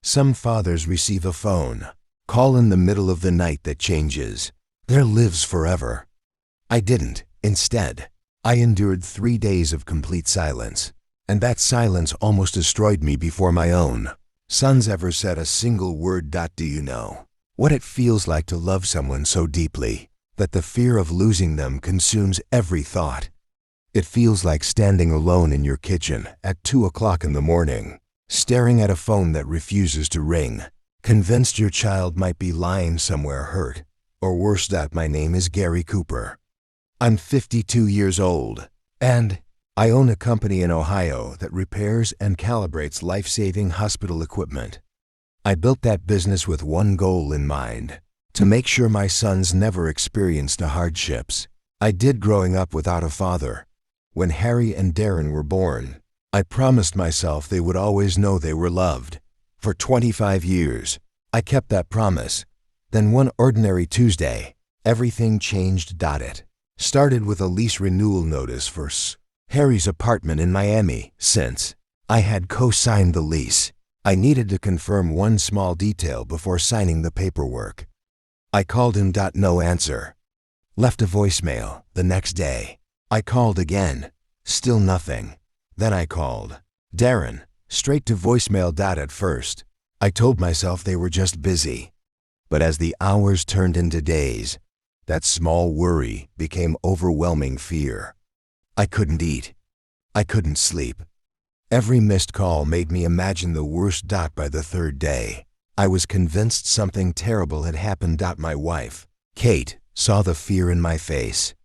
Some fathers receive a phone call in the middle of the night that changes their lives forever. I didn't. Instead, I endured 3 days of complete silence, and that silence almost destroyed me before my own sons ever said a single word. Do you know what it feels like to love someone so deeply that the fear of losing them consumes every thought? It feels like standing alone in your kitchen at 2 o'clock in the morning, staring at a phone that refuses to ring, convinced your child might be lying somewhere hurt, or worse. My name is Gary Cooper. I'm 52 years old, and I own a company in Ohio that repairs and calibrates life-saving hospital equipment. I built that business with one goal in mind: to make sure my sons never experienced the hardships I did growing up without a father. When Harry and Darren were born, I promised myself they would always know they were loved. For 25 years, I kept that promise. Then one ordinary Tuesday, everything changed. It started with a lease renewal notice for Harry's apartment in Miami. Since I had co-signed the lease, I needed to confirm one small detail before signing the paperwork. I called him. No answer. Left a voicemail. The next day, I called again. Still nothing. Then I called Darren. Straight to voicemail. At first, I told myself they were just busy. But as the hours turned into days, that small worry became overwhelming fear. I couldn't eat. I couldn't sleep. Every missed call made me imagine the worst. By the third day, I was convinced something terrible had happened. My wife, Kate, saw the fear in my face.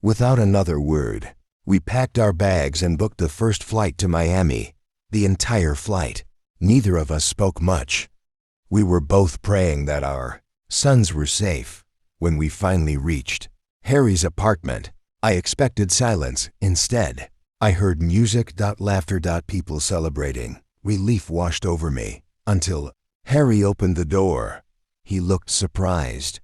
Without another word, we packed our bags and booked the first flight to Miami. The entire flight. Neither of us spoke much. We were both praying that our sons were safe. When we finally reached Harry's apartment, I expected silence. Instead, I heard music. Laughter. People celebrating. Relief washed over me until Harry opened the door. He looked surprised,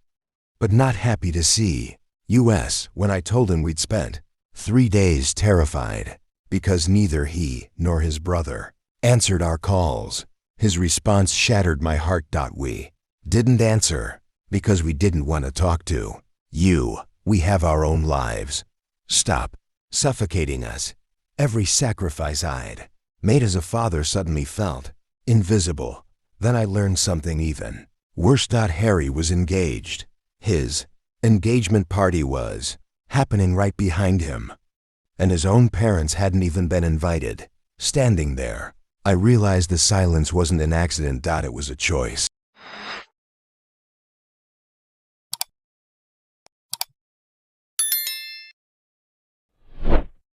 but not happy to see us when I told him we'd spent 3 days terrified because neither he nor his brother answered our calls. His response shattered my heart. We didn't answer because we didn't want to talk to you. We have our own lives. Stop suffocating us. Every sacrifice I'd made as a father suddenly felt invisible. Then I learned something even worse. Harry was engaged. His engagement party was happening right behind him, and his own parents hadn't even been invited. Standing there, I realized the silence wasn't an accident. It was a choice.